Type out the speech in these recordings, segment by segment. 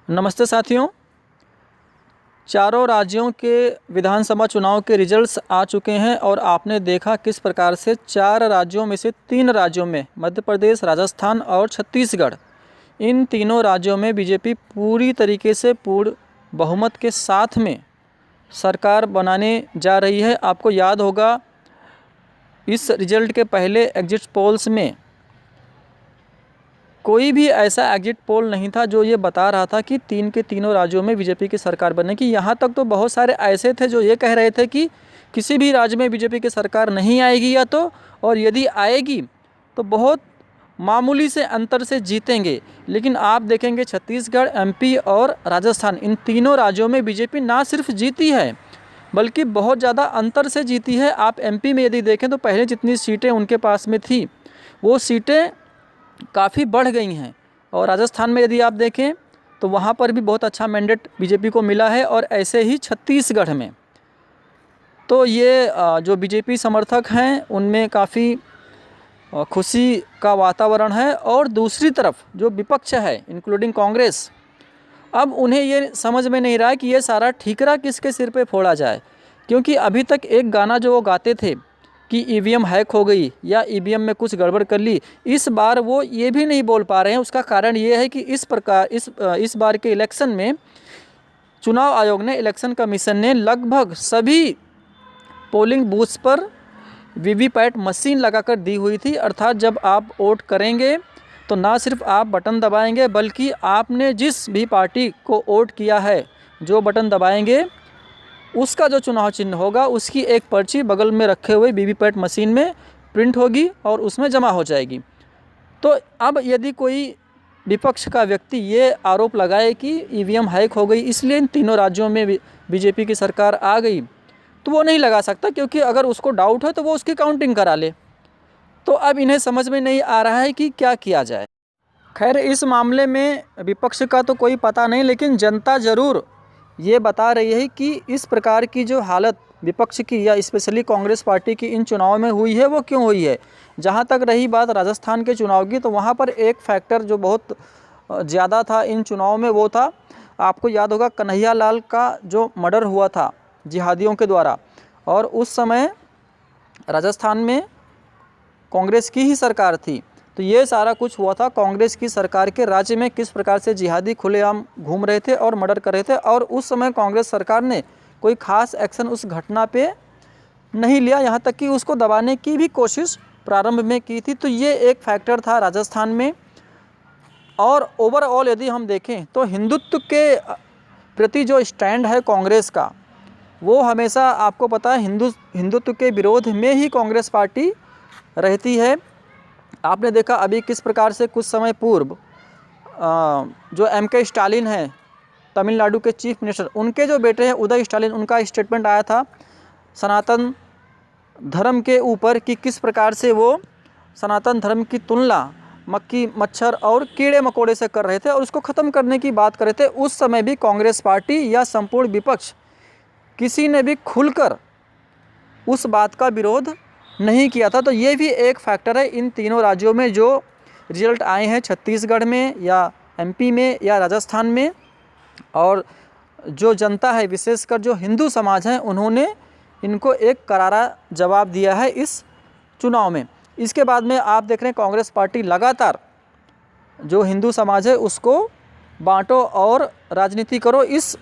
नमस्ते साथियों। चारों राज्यों के विधानसभा चुनाव के रिजल्ट्स आ चुके हैं और आपने देखा किस प्रकार से 4 राज्यों में से 3 राज्यों में मध्य प्रदेश, राजस्थान और छत्तीसगढ़, इन तीनों राज्यों में बीजेपी पूरी तरीके से पूर्ण बहुमत के साथ में सरकार बनाने जा रही है। आपको याद होगा इस रिजल्ट के पहले एग्जिट पोल्स में कोई भी ऐसा एग्जिट पोल नहीं था जो ये बता रहा था कि 3 के तीनों राज्यों में बीजेपी की सरकार बनेगी। यहाँ तक तो बहुत सारे ऐसे थे जो ये कह रहे थे कि किसी भी राज्य में बीजेपी की सरकार नहीं आएगी या तो, और यदि आएगी तो बहुत मामूली से अंतर से जीतेंगे। लेकिन आप देखेंगे छत्तीसगढ़, एमपी और राजस्थान, इन तीनों राज्यों में बीजेपी ना सिर्फ जीती है बल्कि बहुत ज़्यादा अंतर से जीती है। आप एमपी में यदि देखें तो पहले जितनी सीटें उनके पास में थी वो सीटें काफ़ी बढ़ गई हैं, और राजस्थान में यदि आप देखें तो वहाँ पर भी बहुत अच्छा मैंडेट बीजेपी को मिला है, और ऐसे ही छत्तीसगढ़ में। तो ये जो बीजेपी समर्थक हैं उनमें काफ़ी खुशी का वातावरण है। और दूसरी तरफ जो विपक्ष है इंक्लूडिंग कांग्रेस, अब उन्हें ये समझ में नहीं रहा है कि ये सारा ठीकरा किसके सिर पे फोड़ा जाए, क्योंकि अभी तक एक गाना जो वो गाते थे कि ईवीएम हैक हो गई या ईवीएम में कुछ गड़बड़ कर ली, इस बार वो ये भी नहीं बोल पा रहे हैं। उसका कारण ये है कि इस बार के इलेक्शन में चुनाव आयोग ने, इलेक्शन कमीशन ने लगभग सभी पोलिंग बूथ्स पर वीवीपैट मशीन लगाकर दी हुई थी। अर्थात जब आप वोट करेंगे तो ना सिर्फ आप बटन दबाएंगे बल्कि आपने जिस भी पार्टी को वोट किया है, जो बटन दबाएंगे उसका जो चुनाव चिन्ह होगा उसकी एक पर्ची बगल में रखे हुए वीवीपैट मशीन में प्रिंट होगी और उसमें जमा हो जाएगी। तो अब यदि कोई विपक्ष का व्यक्ति ये आरोप लगाए कि ईवीएम हैक हो गई इसलिए इन तीनों राज्यों में बीजेपी की सरकार आ गई, तो वो नहीं लगा सकता, क्योंकि अगर उसको डाउट है तो वो उसकी काउंटिंग करा ले। तो अब इन्हें समझ में नहीं आ रहा है कि क्या किया जाए। खैर, इस मामले में विपक्ष का तो कोई पता नहीं, लेकिन जनता ज़रूर ये बता रही है कि इस प्रकार की जो हालत विपक्ष की या स्पेशली कांग्रेस पार्टी की इन चुनाव में हुई है वो क्यों हुई है। जहाँ तक रही बात राजस्थान के चुनाव की, तो वहाँ पर एक फैक्टर जो बहुत ज़्यादा था इन चुनाव में, वो था, आपको याद होगा कन्हैया लाल का जो मर्डर हुआ था जिहादियों के द्वारा, और उस समय राजस्थान में कांग्रेस की ही सरकार थी। तो ये सारा कुछ हुआ था कांग्रेस की सरकार के राज्य में, किस प्रकार से जिहादी खुलेआम घूम रहे थे और मर्डर कर रहे थे, और उस समय कांग्रेस सरकार ने कोई खास एक्शन उस घटना पे नहीं लिया, यहाँ तक कि उसको दबाने की भी कोशिश प्रारंभ में की थी। तो ये एक फैक्टर था राजस्थान में। और ओवरऑल यदि हम देखें तो हिंदुत्व के प्रति जो स्टैंड है कांग्रेस का, वो हमेशा, आपको पता है, हिंदुत्व के विरोध में ही कांग्रेस पार्टी रहती है। आपने देखा अभी किस प्रकार से कुछ समय पूर्व जो एमके स्टालिन हैं, तमिलनाडु के चीफ मिनिस्टर, उनके जो बेटे हैं उदय स्टालिन, उनका स्टेटमेंट आया था सनातन धर्म के ऊपर कि किस प्रकार से वो सनातन धर्म की तुलना मक्खी, मच्छर और कीड़े मकोड़े से कर रहे थे और उसको ख़त्म करने की बात कर रहे थे। उस समय भी कांग्रेस पार्टी या संपूर्ण विपक्ष किसी ने भी खुलकर उस बात का विरोध नहीं किया था। तो ये भी एक फैक्टर है इन तीनों राज्यों में जो रिजल्ट आए हैं, छत्तीसगढ़ में या एमपी में या राजस्थान में। और जो जनता है, विशेषकर जो हिंदू समाज है, उन्होंने इनको एक करारा जवाब दिया है इस चुनाव में। इसके बाद में आप देख रहे हैं कांग्रेस पार्टी लगातार जो हिंदू समाज है उसको बांटो और राजनीति करो, इस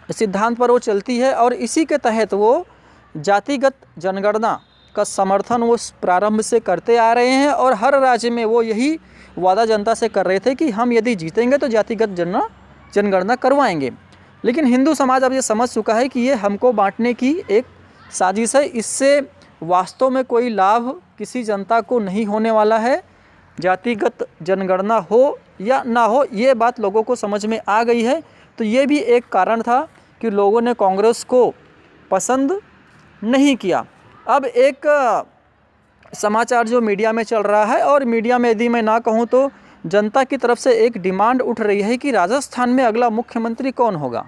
सिद्धांत पर वो चलती है, और इसी के तहत वो जातिगत जनगणना का समर्थन वो प्रारंभ से करते आ रहे हैं। और हर राज्य में वो यही वादा जनता से कर रहे थे कि हम यदि जीतेंगे तो जातिगत जनगणना करवाएंगे। लेकिन हिंदू समाज अब ये समझ चुका है कि ये हमको बांटने की एक साजिश है, इससे वास्तव में कोई लाभ किसी जनता को नहीं होने वाला है। जातिगत जनगणना हो या ना हो, ये बात लोगों को समझ में आ गई है। तो ये भी एक कारण था कि लोगों ने कांग्रेस को पसंद नहीं किया। अब एक समाचार जो मीडिया में चल रहा है, और मीडिया में यदि मैं ना कहूँ तो जनता की तरफ से एक डिमांड उठ रही है कि राजस्थान में अगला मुख्यमंत्री कौन होगा।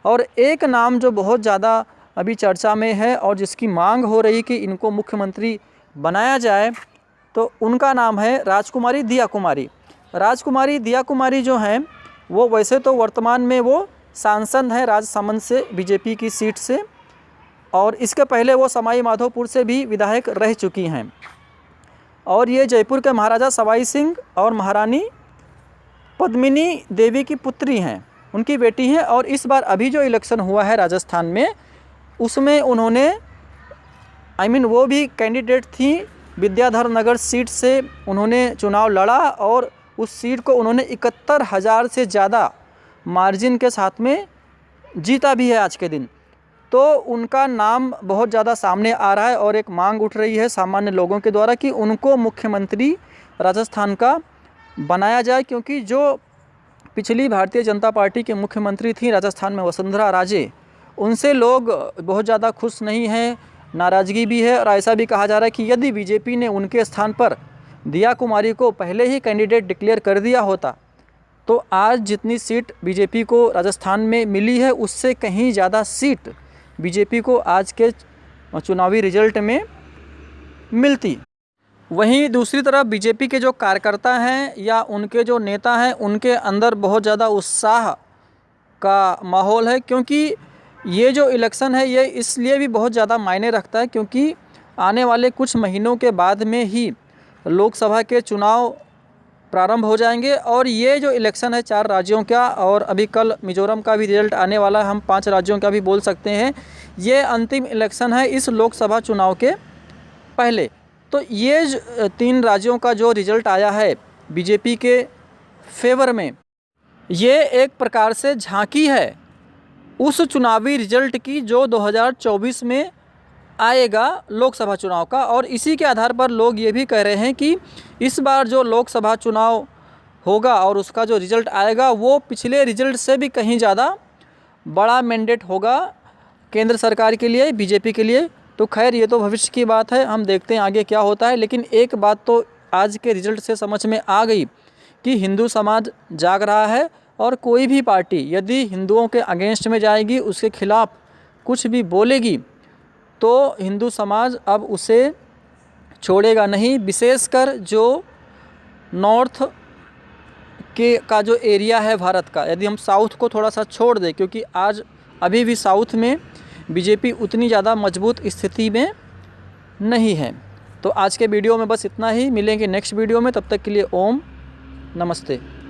और एक नाम जो बहुत ज़्यादा अभी चर्चा में है और जिसकी मांग हो रही कि इनको मुख्यमंत्री बनाया जाए, तो उनका नाम है राजकुमारी दिया कुमारी। राजकुमारी दिया कुमारी जो हैं वो वैसे तो वर्तमान में वो सांसद हैं राजसमंद से बीजेपी की सीट से, और इसके पहले वो सवाई माधोपुर से भी विधायक रह चुकी हैं। और ये जयपुर के महाराजा सवाई सिंह और महारानी पद्मिनी देवी की पुत्री हैं, उनकी बेटी हैं। और इस बार अभी जो इलेक्शन हुआ है राजस्थान में, उसमें उन्होंने वो भी कैंडिडेट थी, विद्याधर नगर सीट से उन्होंने चुनाव लड़ा और उस सीट को उन्होंने 71,000 से ज़्यादा मार्जिन के साथ में जीता भी है आज के दिन। तो उनका नाम बहुत ज़्यादा सामने आ रहा है और एक मांग उठ रही है सामान्य लोगों के द्वारा कि उनको मुख्यमंत्री राजस्थान का बनाया जाए, क्योंकि जो पिछली भारतीय जनता पार्टी के मुख्यमंत्री थी राजस्थान में वसुंधरा राजे, उनसे लोग बहुत ज़्यादा खुश नहीं हैं, नाराज़गी भी है। और ऐसा भी कहा जा रहा है कि यदि बीजेपी ने उनके स्थान पर दिया कुमारी को पहले ही कैंडिडेट डिक्लेयर कर दिया होता तो आज जितनी सीट बीजेपी को राजस्थान में मिली है उससे कहीं ज़्यादा सीट बीजेपी को आज के चुनावी रिजल्ट में मिलती। वहीं दूसरी तरफ बीजेपी के जो कार्यकर्ता हैं या उनके जो नेता हैं, उनके अंदर बहुत ज़्यादा उत्साह का माहौल है, क्योंकि ये जो इलेक्शन है ये इसलिए भी बहुत ज़्यादा मायने रखता है क्योंकि आने वाले कुछ महीनों के बाद में ही लोकसभा के चुनाव प्रारंभ हो जाएंगे। और ये जो इलेक्शन है 4 राज्यों का, और अभी कल मिजोरम का भी रिजल्ट आने वाला है, हम 5 राज्यों का भी बोल सकते हैं, ये अंतिम इलेक्शन है इस लोकसभा चुनाव के पहले। तो ये 3 राज्यों का जो रिजल्ट आया है बीजेपी के फेवर में, ये एक प्रकार से झांकी है उस चुनावी रिजल्ट की जो 2024 में आएगा लोकसभा चुनाव का। और इसी के आधार पर लोग ये भी कह रहे हैं कि इस बार जो लोकसभा चुनाव होगा और उसका जो रिज़ल्ट आएगा वो पिछले रिज़ल्ट से भी कहीं ज़्यादा बड़ा मैंडेट होगा केंद्र सरकार के लिए, बीजेपी के लिए। तो खैर ये तो भविष्य की बात है, हम देखते हैं आगे क्या होता है। लेकिन एक बात तो आज के रिज़ल्ट से समझ में आ गई कि हिंदू समाज जाग रहा है, और कोई भी पार्टी यदि हिंदुओं के अगेंस्ट में जाएगी, उसके खिलाफ़ कुछ भी बोलेगी, तो हिंदू समाज अब उसे छोड़ेगा नहीं। विशेषकर जो नॉर्थ का जो एरिया है भारत का, यदि हम साउथ को थोड़ा सा छोड़ दें, क्योंकि आज अभी भी साउथ में बीजेपी उतनी ज़्यादा मजबूत स्थिति में नहीं है। तो आज के वीडियो में बस इतना ही, मिलेंगे नेक्स्ट वीडियो में, तब तक के लिए ओम नमस्ते।